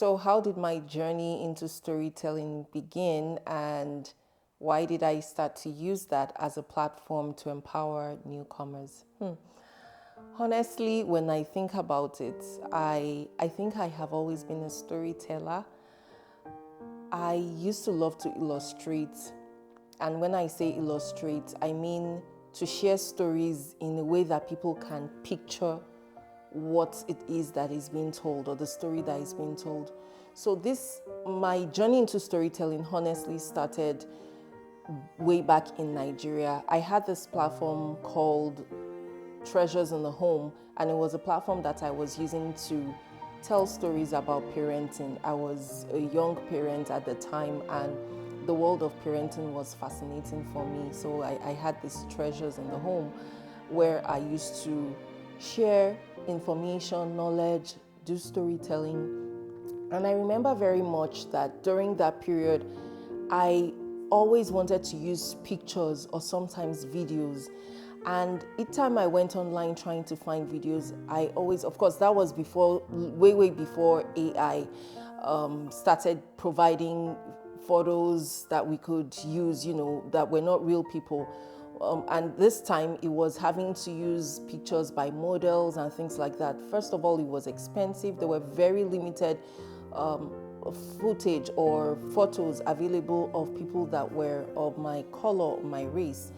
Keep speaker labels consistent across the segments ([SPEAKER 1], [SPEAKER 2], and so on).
[SPEAKER 1] So, how did my journey into storytelling begin, and why did I start to use that as a platform to empower newcomers? Honestly, when I think about it, I think I have always been a storyteller. I used to love to illustrate, and when I say illustrate, I mean to share stories in a way that people can picture what it is that is being told, or the story that is being told. So my journey into storytelling honestly started way back in Nigeria. I had this platform called Treasures in the Home, and it was a platform that I was using to tell stories about parenting. I was a young parent at the time, and the world of parenting was fascinating for me. So I had this Treasures in the Home where I used to share information, knowledge, do storytelling. And I remember very much that during that period, I always wanted to use pictures or sometimes videos. And each time I went online trying to find videos, I always, of course, that was before, way before AI started providing photos that we could use, that were not real people. And this time it was having to use pictures by models and things like that. First of all, it was expensive. There were very limited footage or photos available of people that were of my color, my race.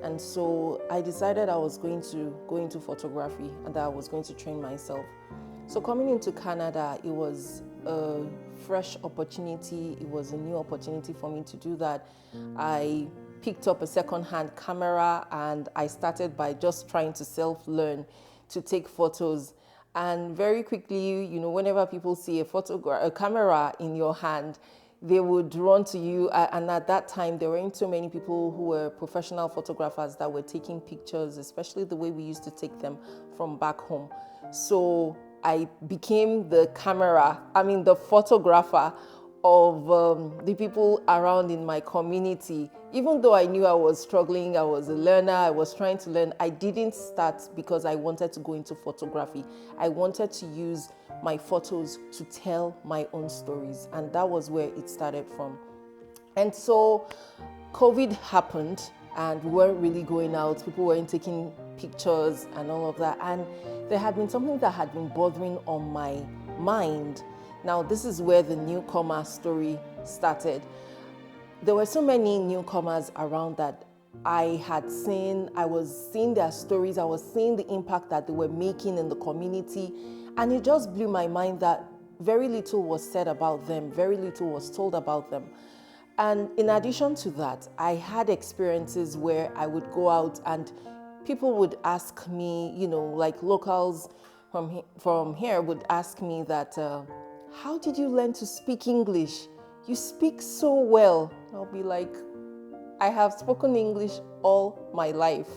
[SPEAKER 1] And so I decided I was going to go into photography and that I was going to train myself. So coming into Canada, it was a fresh opportunity. It was a new opportunity for me to do that. I picked up a second-hand camera and I started by just trying to self-learn to take photos. And very quickly, whenever people see a camera in your hand, they would run to you. And at that time, there weren't so many people who were professional photographers that were taking pictures, especially the way we used to take them from back home. So I became the photographer of the people around in my community. Even though I knew I was struggling, I was a learner, I was trying to learn, I didn't start because I wanted to go into photography. I wanted to use my photos to tell my own stories, and that was where it started from. And so COVID happened and we weren't really going out, people weren't taking pictures and all of that. And there had been something that had been bothering on my mind. Now, this is where the newcomer story started. There were so many newcomers around that I was seeing their stories, I was seeing the impact that they were making in the community, and it just blew my mind that very little was said about them, very little was told about them. And in addition to that, I had experiences where I would go out and people would ask me, like locals from here would ask me that, how did you learn to speak English? You speak so well. I'll be like, I have spoken English all my life.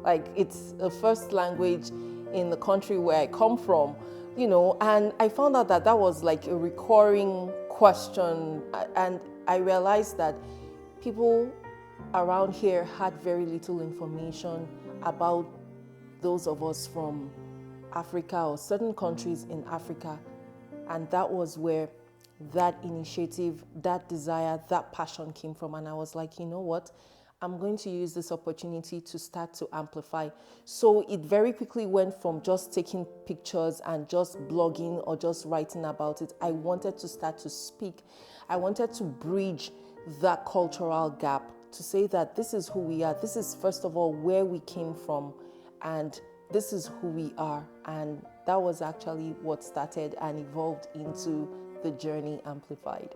[SPEAKER 1] Like, it's a first language in the country where I come from, and I found out that that was like a recurring question. And I realized that people around here had very little information about those of us from Africa or certain countries in Africa. And that was where that initiative, that desire, that passion came from. And I was like, you know what? I'm going to use this opportunity to start to amplify. So it very quickly went from just taking pictures and just blogging or just writing about it. I wanted to start to speak. I wanted to bridge that cultural gap to say that this is who we are. This is, first of all, where we came from, and this is who we are. And that was actually what started and evolved into the Journey Amplified.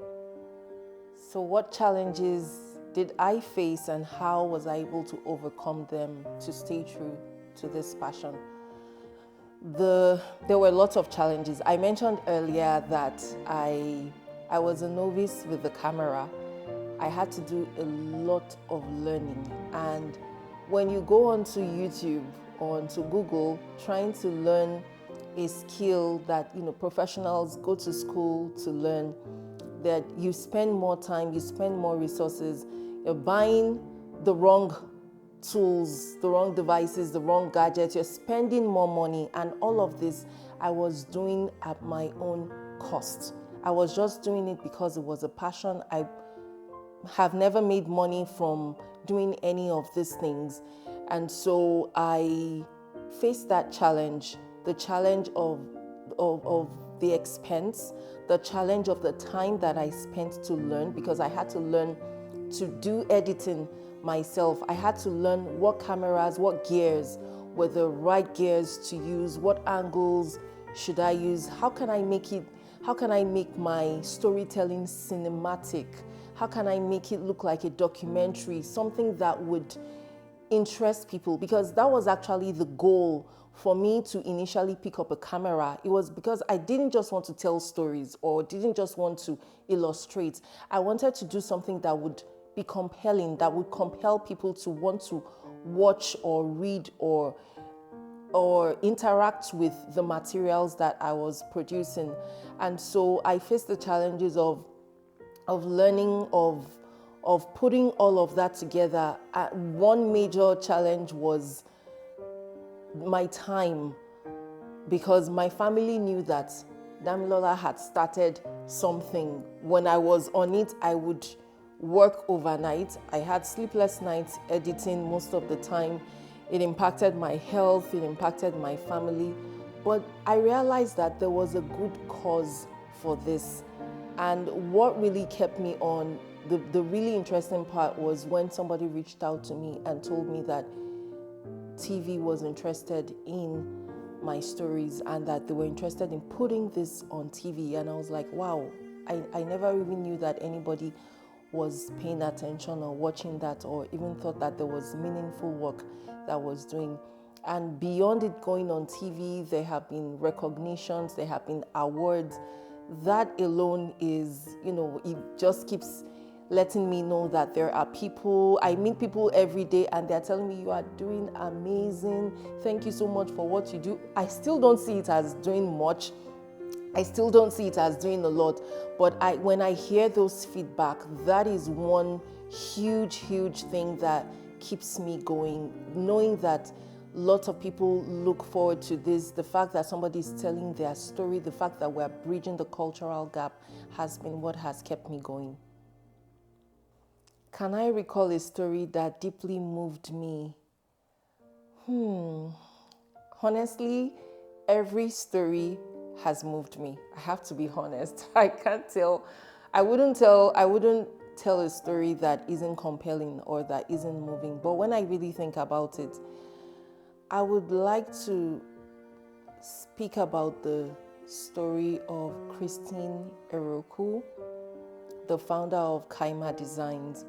[SPEAKER 1] So what challenges did I face and how was I able to overcome them to stay true to this passion? There were lots of challenges. I mentioned earlier that I was a novice with the camera. I had to do a lot of learning. And when you go onto YouTube or onto Google trying to learn a skill that professionals go to school to learn, that you spend more time, you spend more resources, you're buying the wrong tools, the wrong devices, the wrong gadgets, you're spending more money, and all of this I was doing at my own cost. I was just doing it because it was a passion. I have never made money from doing any of these things. And so I faced that challenge, the challenge of the expense, the challenge of the time that I spent to learn, because I had to learn to do editing myself. I had to learn what cameras, what gears were the right gears to use, what angles should I use, how can I make my storytelling cinematic? How can I make it look like a documentary, something that would interest people? Because that was actually the goal for me to initially pick up a camera. It was because I didn't just want to tell stories or didn't just want to illustrate. I wanted to do something that would be compelling, that would compel people to want to watch or read or interact with the materials that I was producing. And so I faced the challenges of learning, of putting all of that together. One major challenge was my time, because my family knew that Damilola had started something. When I was on it, I would work overnight. I had sleepless nights editing most of the time. It impacted my health, it impacted my family. But I realized that there was a good cause for this. And what really kept me on, the really interesting part was when somebody reached out to me and told me that TV was interested in my stories and that they were interested in putting this on TV. And I was like, wow, I never even knew that anybody was paying attention or watching that, or even thought that there was meaningful work that was doing. And beyond it going on TV, there have been recognitions, there have been awards. That alone is, it just keeps letting me know that there are people, I meet people every day and they're telling me, you are doing amazing. Thank you so much for what you do. I still don't see it as doing much. I still don't see it as doing a lot. But when I hear those feedback, that is one huge, huge thing that keeps me going, knowing that lots of people look forward to this. The fact that somebody is telling their story, the fact that we're bridging the cultural gap has been what has kept me going. Can I recall a story that deeply moved me? Honestly, every story has moved me. I have to be honest. I wouldn't tell a story that isn't compelling or that isn't moving. But when I really think about it, I would like to speak about the story of Christine Eroku, the founder of Kaima Designs.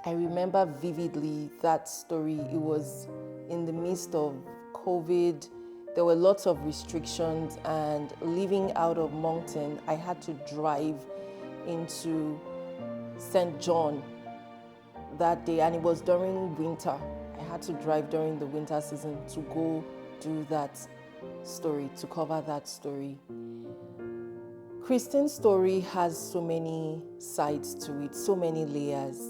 [SPEAKER 1] I remember vividly that story. It was in the midst of COVID. There were lots of restrictions, and living out of Moncton, I had to drive into St. John that day, and it was during winter. I had to drive during the winter season to go do that story, to cover that story. Christine's story has so many sides to it, so many layers.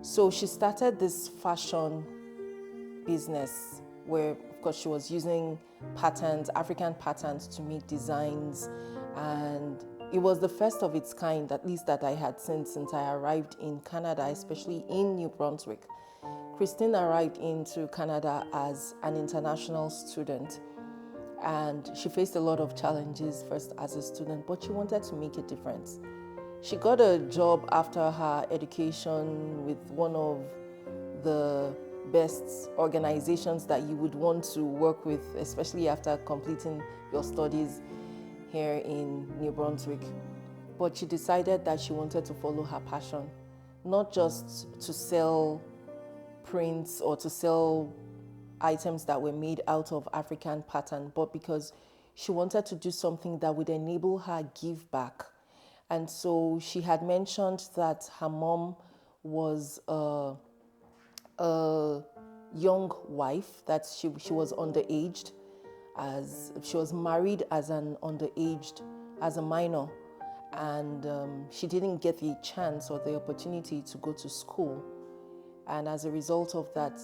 [SPEAKER 1] So she started this fashion business where, of course, she was using patterns, African patterns, to make designs. And it was the first of its kind, at least that I had seen since I arrived in Canada, especially in New Brunswick. Christine arrived into Canada as an international student, and she faced a lot of challenges first as a student, but she wanted to make a difference. She got a job after her education with one of the best organizations that you would want to work with, especially after completing your studies here in New Brunswick. But she decided that she wanted to follow her passion, not just to sell prints or to sell items that were made out of African pattern, but because she wanted to do something that would enable her give back. And so she had mentioned that her mom was a young wife, that she was underaged, as she was married as an underaged, as a minor, and she didn't get the chance or the opportunity to go to school. And as a result of that,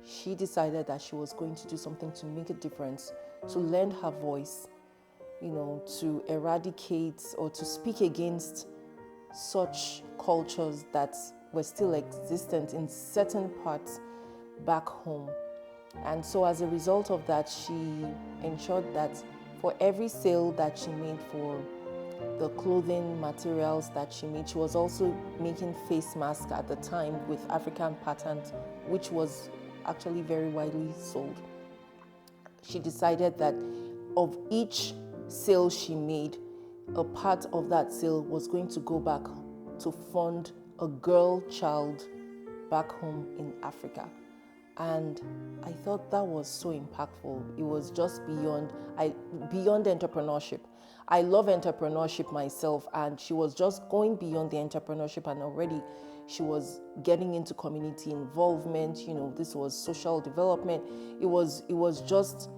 [SPEAKER 1] she decided that she was going to do something to make a difference, to lend her voice to eradicate or to speak against such cultures that were still existent in certain parts back home. And so as a result of that, she ensured that for every sale that she made for the clothing materials that she made, she was also making face masks at the time with African patterns, which was actually very widely sold. She decided that of each sale she made, a part of that sale was going to go back to fund a girl child back home in Africa. And I thought that was so impactful. It was just beyond entrepreneurship. I love entrepreneurship myself, and she was just going beyond the entrepreneurship, and already she was getting into community involvement. This was social development. It was just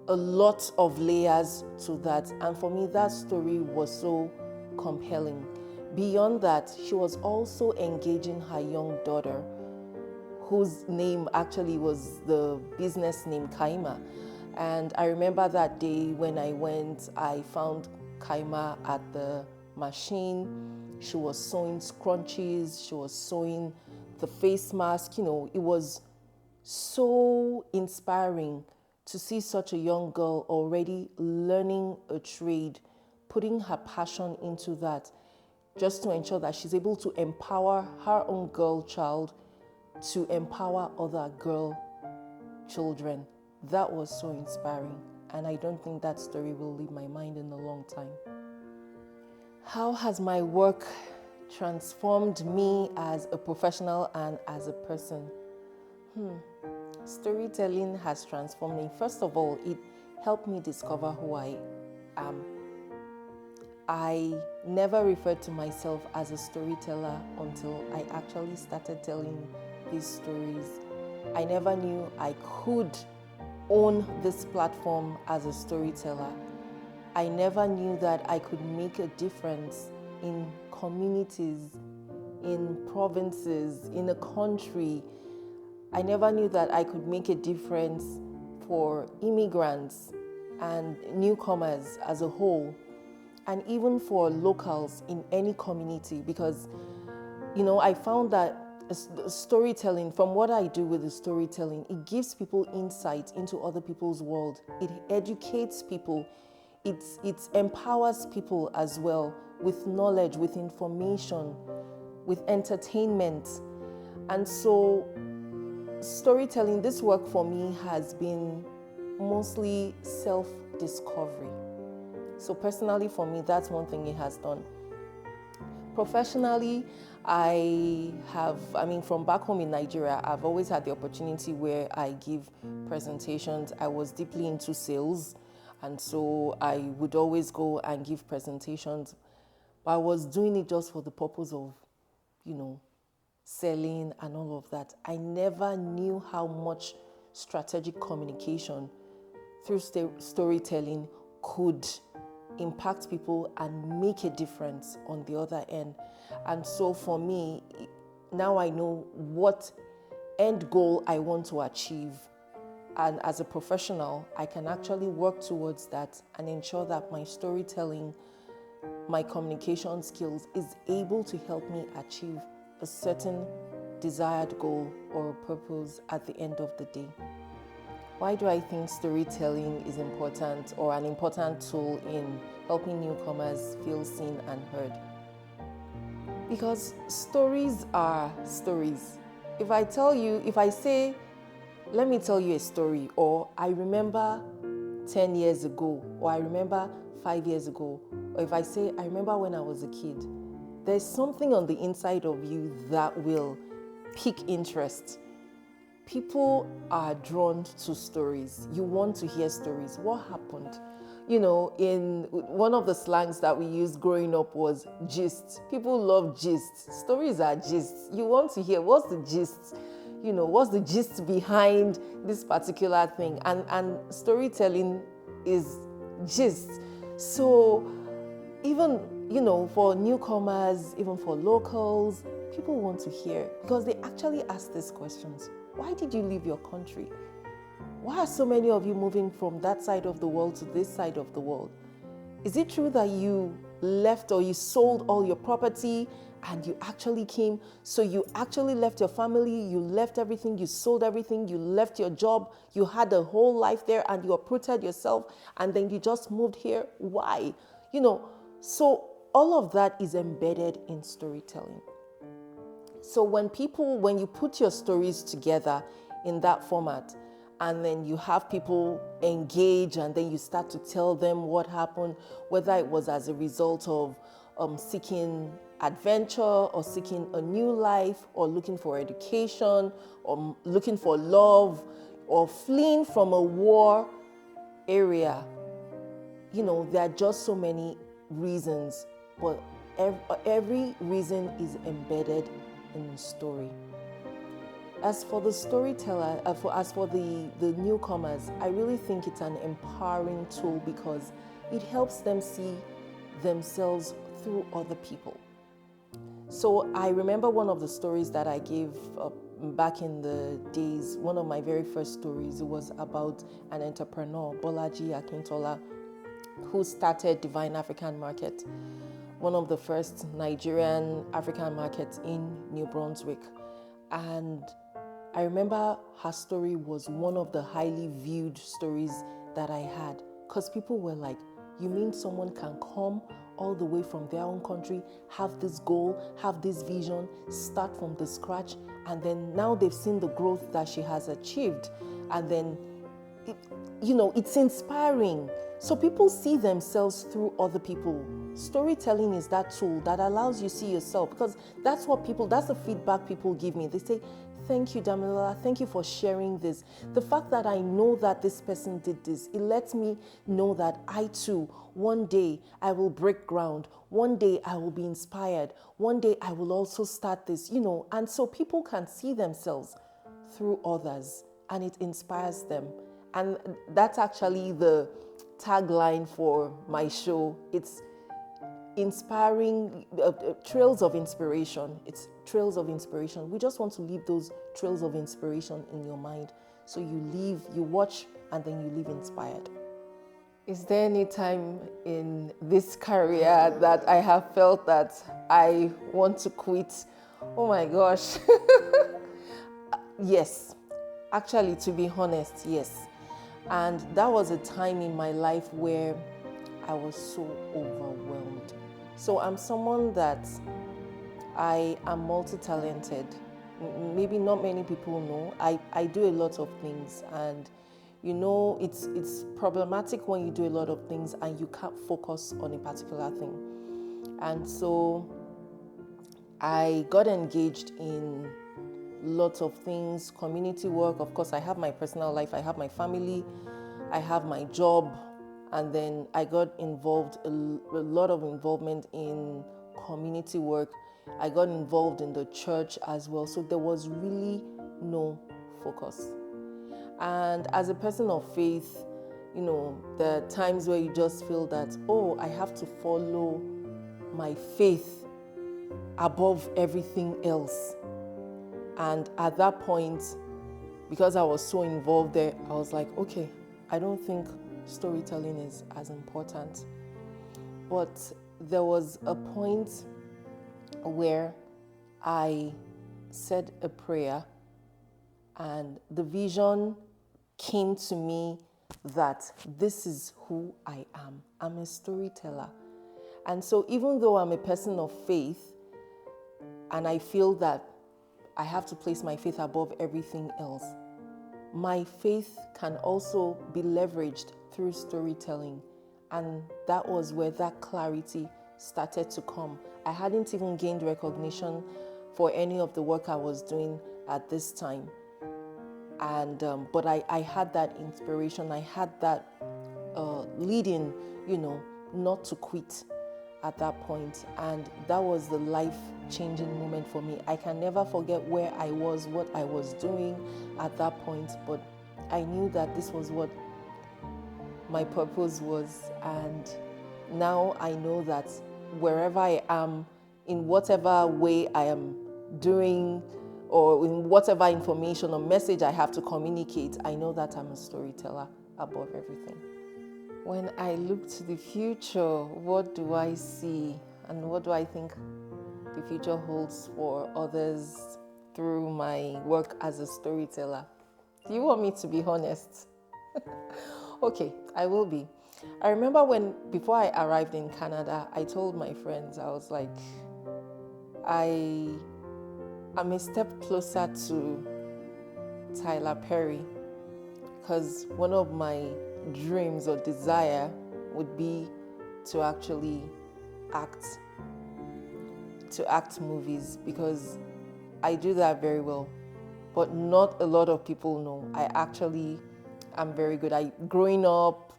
[SPEAKER 1] a lot of layers to that. And for me, that story was so compelling. Beyond that, she was also engaging her young daughter, whose name actually was the business name Kaima. And I remember that day when I went, I found Kaima at the machine. She was sewing scrunchies, she was sewing the face mask. It was so inspiring to see such a young girl already learning a trade, putting her passion into that, just to ensure that she's able to empower her own girl child to empower other girl children. That was so inspiring, and I don't think that story will leave my mind in a long time. How has my work transformed me as a professional and as a person? Storytelling has transformed me. First of all, it helped me discover who I am. I never referred to myself as a storyteller until I actually started telling these stories. I never knew I could own this platform as a storyteller. I never knew that I could make a difference in communities, in provinces, in a country. I never knew that I could make a difference for immigrants and newcomers as a whole, and even for locals in any community, because I found that storytelling, from what I do with the storytelling, it gives people insight into other people's world. It educates people. It empowers people as well with knowledge, with information, with entertainment. And so storytelling, this work for me has been mostly self-discovery. So personally for me, that's one thing it has done. Professionally, from back home in Nigeria, I've always had the opportunity where I give presentations. I was deeply into sales, and so I would always go and give presentations. But I was doing it just for the purpose of, selling and all of that. I never knew how much strategic communication through storytelling could impact people and make a difference on the other end. And so for me, now I know what end goal I want to achieve. And as a professional, I can actually work towards that and ensure that my storytelling, my communication skills is able to help me achieve a certain desired goal or purpose at the end of the day. Why do I think storytelling is important, or an important tool in helping newcomers feel seen and heard? Because stories are stories. If I say, let me tell you a story, or I remember 10 years ago, or I remember 5 years ago, or if I say, I remember when I was a kid, there's something on the inside of you that will pique interest. People are drawn to stories. You want to hear stories. What happened? In one of the slangs that we used growing up was gist. People love gist. Stories are gists. You want to hear what's the gist? What's the gist behind this particular thing? And storytelling is gist. So even, for newcomers, even for locals, people want to hear, because they actually ask these questions. Why did you leave your country? Why are so many of you moving from that side of the world to this side of the world? Is it true that you left or you sold all your property and you actually came? So you actually left your family, you left everything, you sold everything, you left your job, you had a whole life there and you uprooted yourself and then you just moved here? Why? So all of that is embedded in storytelling. So when you put your stories together in that format, and then you have people engage and then you start to tell them what happened, whether it was as a result of seeking adventure or seeking a new life or looking for education or looking for love or fleeing from a war area. There are just so many reasons, but every reason is embedded in the story. As for the storyteller, as for the newcomers, I really think it's an empowering tool because it helps them see themselves through other people. So I remember one of the stories that I gave back in the days, one of my very first stories, it was about an entrepreneur, Bolaji Akintola, who started Divine African Market, one of the first Nigerian African markets in New Brunswick. And I remember her story was one of the highly viewed stories that I had, because people were like, you mean someone can come all the way from their own country, have this goal, have this vision, start from the scratch, and then now they've seen the growth that she has achieved, and then it's inspiring. So people see themselves through other people. Storytelling is that tool that allows you to see yourself, because that's the feedback people give me. They say, thank you, Damilola, thank you for sharing this. The fact that I know that this person did this, it lets me know that I too, one day I will break ground. One day I will be inspired. One day I will also start this, and so people can see themselves through others and it inspires them. And that's actually the tagline for my show. It's inspiring, trails of inspiration. It's trails of inspiration. We just want to leave those trails of inspiration in your mind. So you watch, and then you leave inspired. Is there any time in this career that I have felt that I want to quit? Oh my gosh. Yes. Actually, to be honest, yes. And that was a time in my life where I was so overwhelmed. So I'm someone that I am multi-talented. Maybe not many people know. I do a lot of things, and it's problematic when you do a lot of things and you can't focus on a particular thing. And so I got engaged in lots of things, community work. Of course, I have my personal life, I have my family, I have my job, and then I got involved, a lot of involvement in community work. I got involved in the church as well. So there was really no focus. And as a person of faith, there are times where you just feel that, I have to follow my faith above everything else. And at that point, because I was so involved there, I was like, okay, I don't think storytelling is as important. But there was a point where I said a prayer, and the vision came to me that this is who I am. I'm a storyteller. And so even though I'm a person of faith, and I feel that I have to place my faith above everything else, my faith can also be leveraged through storytelling. And that was where that clarity started to come. I hadn't even gained recognition for any of the work I was doing at this time. And but I had that inspiration, I had that leading, not to quit at that point. And that was the life-changing moment for me. I can never forget where I was, what I was doing at that point, but I knew that this was what my purpose was. And now I know that wherever I am, in whatever way I am doing, or in whatever information or message I have to communicate, I know that I'm a storyteller above everything. When I look to the future, what do I see and what do I think the future holds for others through my work as a storyteller? Do you want me to be honest? Okay, I will be. I remember before I arrived in Canada, I told my friends, I was like, I am a step closer to Tyler Perry because one of my dreams or desire would be to actually act movies because I do that very well, but not a lot of people know. I actually am very good. Growing up,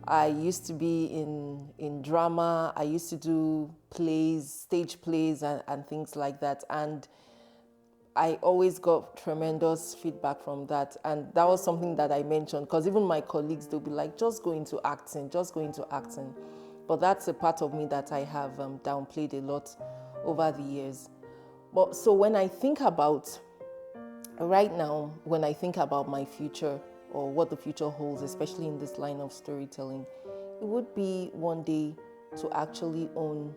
[SPEAKER 1] I used to be in drama. I used to do plays, stage plays, and things like that. And I always got tremendous feedback from that. And that was something that I mentioned because even my colleagues, they'll be like, just go into acting, just go into acting. But that's a part of me that I have downplayed a lot over the years. But so when I think about, right now, when I think about my future or what the future holds, especially in this line of storytelling, it would be one day to actually own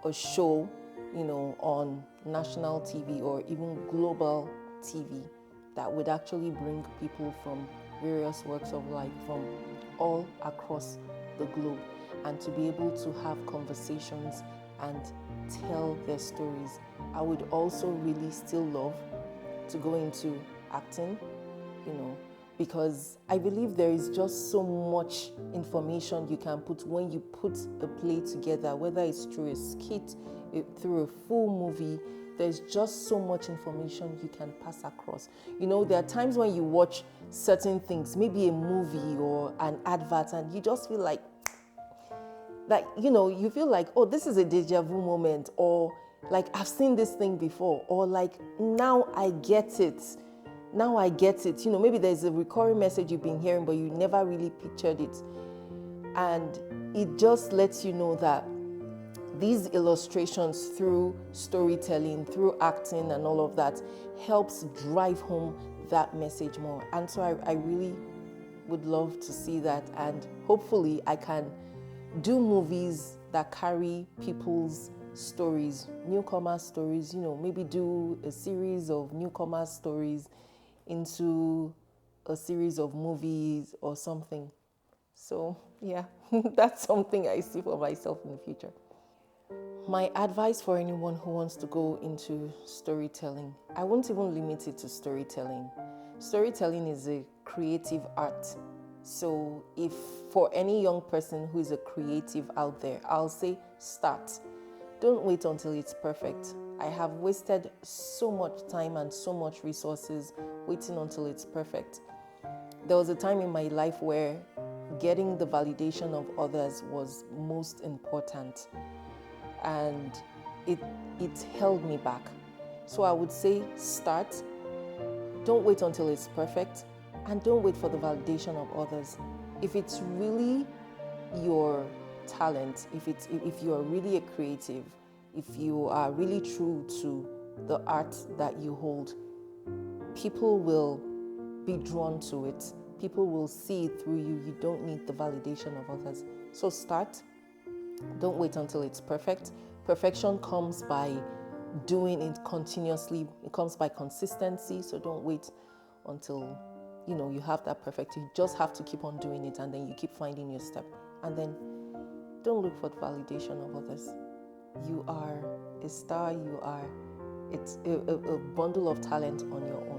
[SPEAKER 1] a show, on national TV or even global TV that would actually bring people from various walks of life from all across the globe and to be able to have conversations and tell their stories. I would also really still love to go into acting, because I believe there is just so much information you can put when you put a play together, whether it's through a skit, through a full movie. There's just so much information you can pass across. There are times when you watch certain things, maybe a movie or an advert, and you just feel like, you feel like, oh, this is a deja vu moment, or like, I've seen this thing before, or like, now I get it. Maybe there's a recurring message you've been hearing, but you never really pictured it. And it just lets you know that these illustrations through storytelling, through acting and all of that helps drive home that message more. And so I really would love to see that. And hopefully I can do movies that carry people's stories, newcomer stories, maybe do a series of newcomer stories into a series of movies or something. So yeah, that's something I see for myself in the future. My advice for anyone who wants to go into storytelling, I won't even limit it to storytelling. Storytelling is a creative art. So if for any young person who is a creative out there, I'll say start. Don't wait until it's perfect. I have wasted so much time and so much resources waiting until it's perfect. There was a time in my life where getting the validation of others was most important, and it held me back. So I would say start. Don't wait until it's perfect, and don't wait for the validation of others. If it's really your talent, if you are really a creative, if you are really true to the art that you hold, people will be drawn to it. People will see it through you. You don't need the validation of others. So start. Don't wait until it's perfect. Perfection comes by doing it continuously. It comes by consistency. So don't wait until you have that perfect. You just have to keep on doing it, and then you keep finding your step. And then don't look for the validation of others. You are a star. You are a bundle of talent on your own.